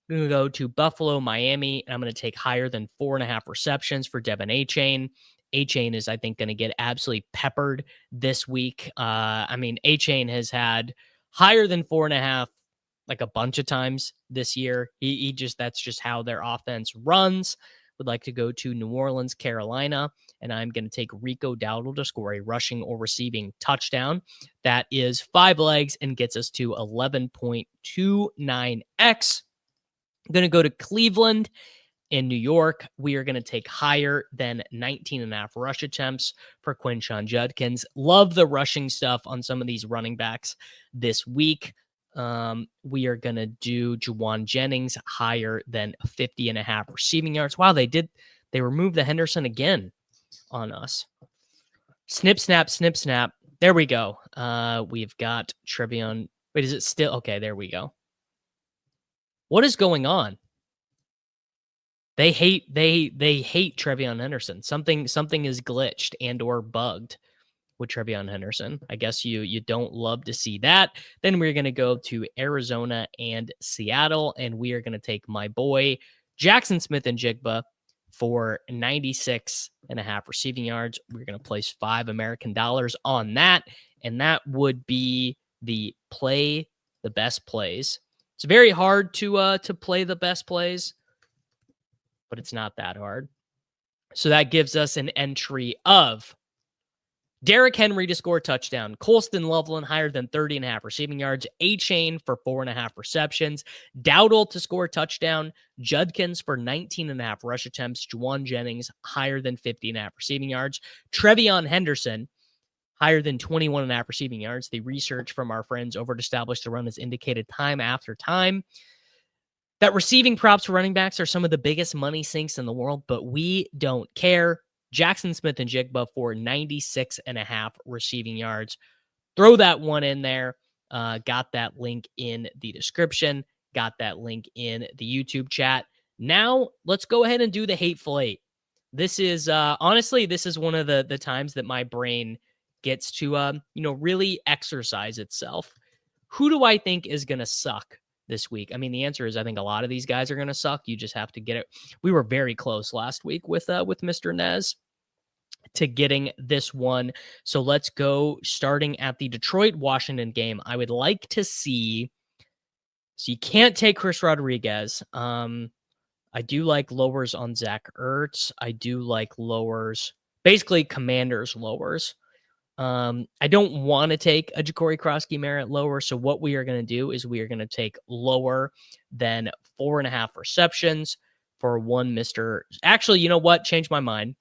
I'm going to go to Buffalo, Miami, and I'm going to take higher than 4.5 receptions for Devin Achane. A-Chain is, I think, going to get absolutely peppered this week. I mean, A-Chain has had higher than 4.5 like a bunch of times this year. He just, that's just how their offense runs. Would like to go to New Orleans, Carolina, and I'm going to take Rico Dowdle to score a rushing or receiving touchdown. That is 5 legs and gets us to 11.29x. I'm going to go to Cleveland. In New York, we are going to take higher than 19.5 rush attempts for Quinshon Judkins. Love the rushing stuff on some of these running backs this week. We are going to do Juwan Jennings higher than 50.5 receiving yards. Wow, they removed the Henderson again on us. Snip, snap, snip, snap. There we go. We've got Trevion. Wait, is it still? Okay, there we go. What is going on? They hate Trevion Henderson. Something is glitched and or bugged with Trevion Henderson. I guess you don't love to see that. Then we're going to go to Arizona and Seattle, and we are going to take my boy Jackson Smith-Njigba for 96.5 receiving yards. We're going to place $5 American on that, and that would be the best plays. It's very hard to play the best plays, but it's not that hard. So that gives us an entry of Derrick Henry to score a touchdown, Colston Loveland higher than 30.5 receiving yards, A-Chain for 4.5 receptions, Dowdle to score a touchdown, Judkins for 19.5 rush attempts, Juwan Jennings higher than 50.5 receiving yards, Trevion Henderson higher than 21.5 receiving yards. The research from our friends over at Established the Run has indicated time after time that receiving props for running backs are some of the biggest money sinks in the world, but we don't care. Jackson Smith-Njigba for 96.5 receiving yards. Throw that one in there. Got that link in the description. Got that link in the YouTube chat. Now, let's go ahead and do the Hateful Eight. This is, honestly, this is one of the times that my brain gets to, really exercise itself. Who do I think is going to suck this week? I mean, the answer is I think a lot of these guys are going to suck. You just have to get it. We were very close last week with Mr. Nez to getting this one. So let's go starting at the Detroit-Washington game. I would like to see, so you can't take Chris Rodriguez. I do like lowers on Zach Ertz. I do like lowers, basically Commanders lowers. I don't want to take a Ja'Cory Krosky-Merritt lower. So what we are going to do is we are going to take lower than 4.5 receptions for one Mr. Actually, you know what? Change my mind.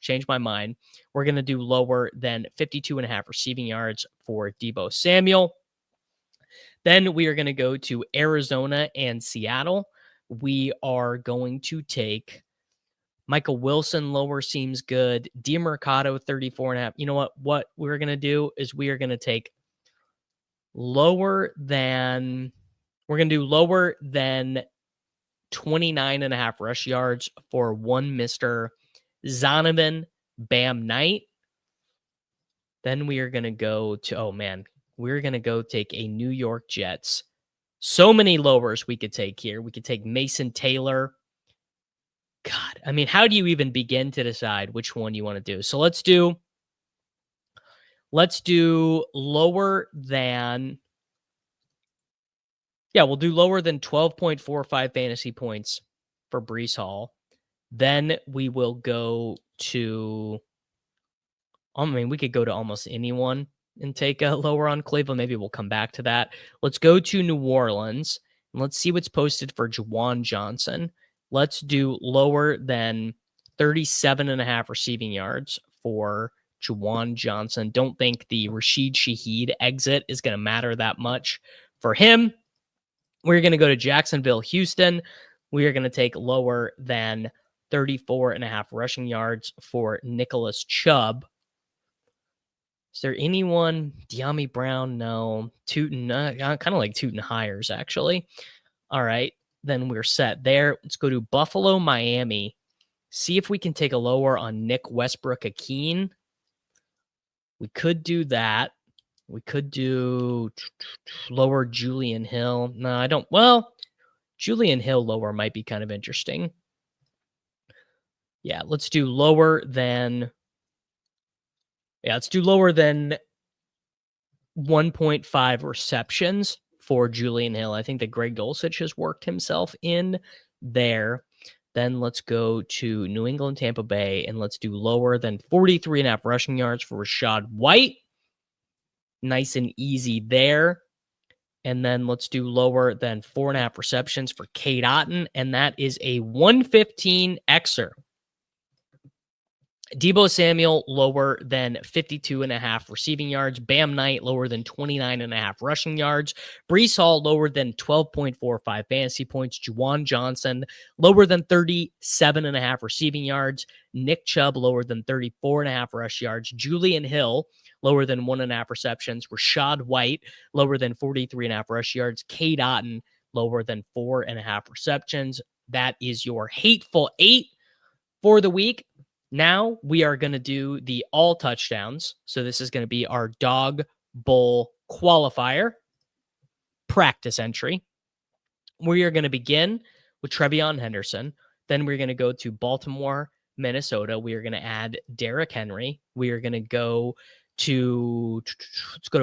We're going to do lower than 52.5 receiving yards for Deebo Samuel. Then we are going to go to Arizona and Seattle. We are going to take Michael Wilson lower seems good. DeMercado 34.5. You know what? What we're going to do is we are going to take lower than 29.5 rush yards for one Mr. Zonovan Bam Knight. Then we are going to go to, we're going to go take a New York Jets. So many lowers we could take here. We could take Mason Taylor. God, I mean, how do you even begin to decide which one you want to do? So let's do lower than, we'll do lower than 12.45 fantasy points for Breece Hall. Then we will go to, we could go to almost anyone and take a lower on Cleveland. Maybe we'll come back to that. Let's go to New Orleans and let's see what's posted for Juwan Johnson. Let's do lower than 37.5 receiving yards for Juwan Johnson. Don't think the Rashid Shaheed exit is going to matter that much for him. We're going to go to Jacksonville, Houston. We are going to take lower than 34.5 rushing yards for Nicholas Chubb. Is there anyone? De'Ami Brown? No. Tootin? Kind of like Tootin hires, actually. All right. Then we're set there. Let's go to Buffalo, Miami. See if we can take a lower on Nick Westbrook-Akeen. We could do that. We could do lower Julian Hill. No, I don't. Well, Julian Hill lower might be kind of interesting. Yeah, let's do lower than Yeah, let's do lower than 1.5 receptions for Julian Hill. I think that Greg Dulcich has worked himself in there. Then let's go to New England, Tampa Bay, and let's do lower than 43.5 rushing yards for Rashad White. Nice and easy there. And then let's do lower than 4.5 receptions for Cade Otton, and that is a 115 Xer. Deebo Samuel, lower than 52.5 receiving yards. Bam Knight, lower than 29.5 rushing yards. Breece Hall, lower than 12.45 fantasy points. Juwan Johnson, lower than 37.5 receiving yards. Nick Chubb, lower than 34.5 rush yards. Julian Hill, lower than 1.5 receptions. Rashad White, lower than 43.5 rush yards. Cade Otton, lower than 4.5 receptions. That is your Hateful Eight for the week. Now we are going to do the all touchdowns. So this is going to be our Dog Bowl qualifier practice entry. We are going to begin with Trevion Henderson. Then we're going to go to Baltimore, Minnesota. We are going to add Derrick Henry. We are going to go to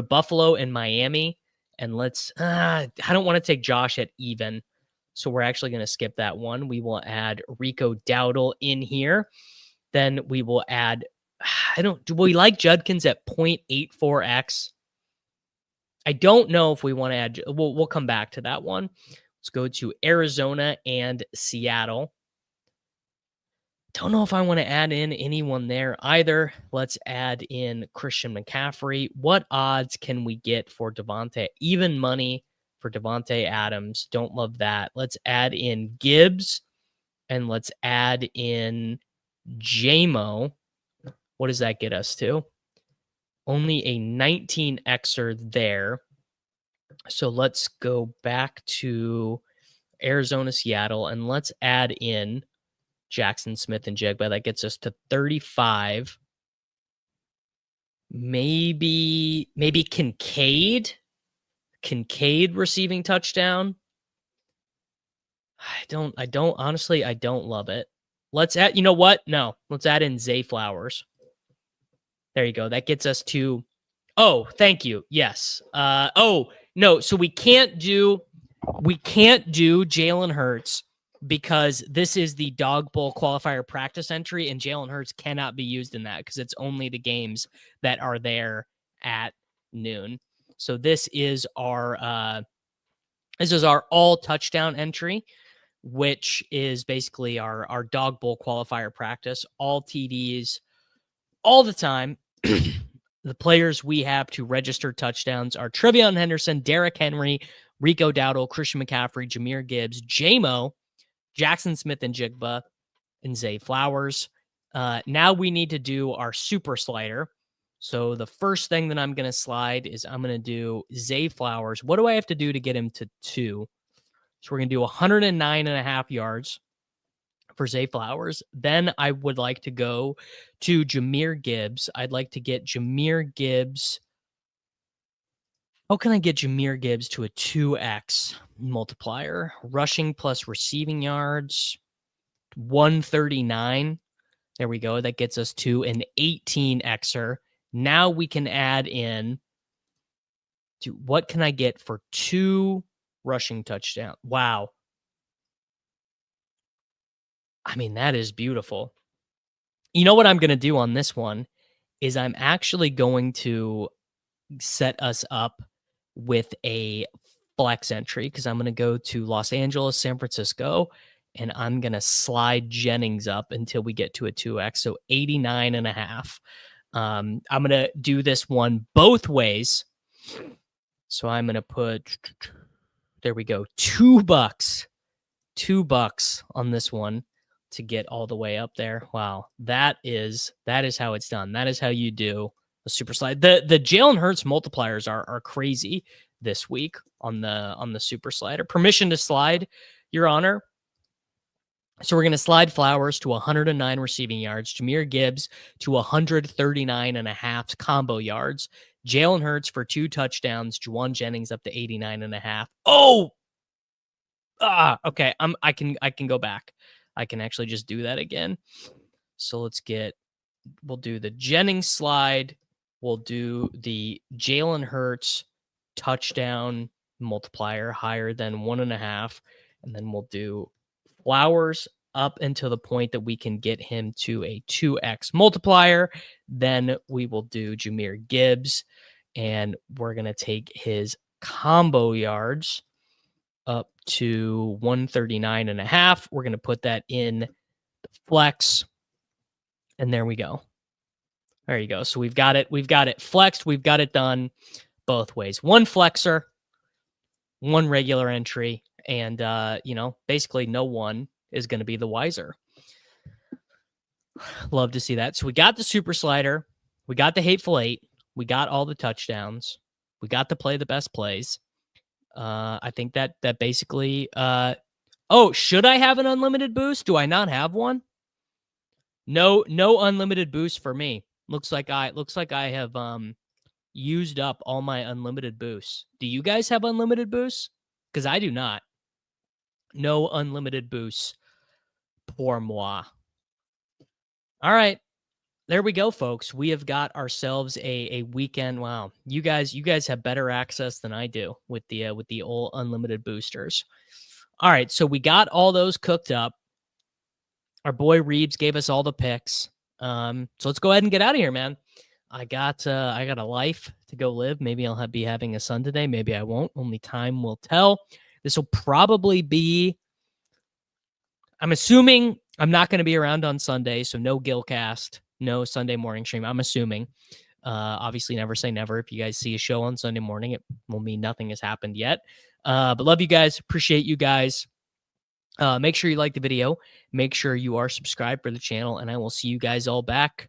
Buffalo and Miami. And I don't want to take Josh at even. So we're actually going to skip that one. We will add Rico Dowdle in here. Then we will add, do we like Judkins at 0.84x? I don't know if we want to add, we'll come back to that one. Let's go to Arizona and Seattle. Don't know if I want to add in anyone there either. Let's add in Christian McCaffrey. What odds can we get for Devontae? Even money for Devontae Adams. Don't love that. Let's add in Gibbs and let's add in JMO. What does that get us to? Only a 19 Xer there. So let's go back to Arizona, Seattle, and let's add in Jackson Smith and Jigba. That gets us to 35. Maybe Kincaid receiving touchdown. I don't love it. Let's add, you know what? No, let's add in Zay Flowers. There you go. That gets us to, thank you. Yes. No, so we can't do Jalen Hurts because this is the Dog Bowl qualifier practice entry, and Jalen Hurts cannot be used in that because it's only the games that are there at noon. So this is our all touchdown entry, which is basically our Dog Bowl qualifier practice, all TDs, all the time. The players we have to register touchdowns are Trevion Henderson, Derrick Henry, Rico Dowdle, Christian McCaffrey, Jahmyr Gibbs, JMO, Jackson Smith and Jigba, and Zay Flowers. Now we need to do our super slider. So the first thing that I'm going to slide is I'm going to do Zay Flowers. What do I have to do to get him to 2? So we're going to do 109.5 yards for Zay Flowers. Then I would like to go to Jahmyr Gibbs. I'd like to get Jahmyr Gibbs. How can I get Jahmyr Gibbs to a 2x multiplier? Rushing plus receiving yards, 139. There we go. That gets us to an 18 Xer. Now we can add in to what can I get for 2 rushing touchdowns? Wow. I mean, that is beautiful. You know what I'm going to do on this one is I'm actually going to set us up with a flex entry because I'm going to go to Los Angeles, San Francisco, and I'm going to slide Jennings up until we get to a 2x. So 89.5. I'm going to do this one both ways. So I'm going to put, there we go, $2 on this one to get all the way up there. Wow. That is how it's done. That is how you do a super slide. The Jalen Hurts multipliers are crazy this week on the super slider. Permission to slide, Your Honor. So we're going to slide Flowers to 109 receiving yards, Jahmyr Gibbs to 139.5 combo yards, Jalen Hurts for 2 touchdowns, Juwan Jennings up to 89.5. Okay. I can go back. I can actually just do that again. So we'll do the Jennings slide We'll do the Jalen Hurts touchdown multiplier higher than 1.5. And then we'll do Flowers up until the point that we can get him to a 2x multiplier. Then we will do Jahmyr Gibbs, and we're going to take his combo yards up to 139.5. We're going to put that in the flex, and there we go. There you go. So we've got it flexed. We've got it done both ways. One flexer, one regular entry, and basically no one is going to be the wiser. Love to see that. So we got the super slider, we got the Hateful Eight, we got all the touchdowns, we got to play the best plays. I think that basically. Should I have an unlimited boost? Do I not have one? No unlimited boost for me. Looks like I have used up all my unlimited boosts. Do you guys have unlimited boosts? Because I do not. No unlimited boosts pour moi. All right. There we go, folks. We have got ourselves a weekend. Wow. You guys have better access than I do with the old unlimited boosters. All right. So we got all those cooked up. Our boy Reebs gave us all the picks. So let's go ahead and get out of here, man. I got a life to go live. Maybe I'll be having a son today. Maybe I won't. Only time will tell. This will probably be, I'm assuming I'm not going to be around on Sunday, so no Gilcast, no Sunday morning stream. I'm assuming. Obviously, never say never. If you guys see a show on Sunday morning, it will mean nothing has happened yet. But love you guys. Appreciate you guys. Make sure you like the video. Make sure you are subscribed for the channel, and I will see you guys all back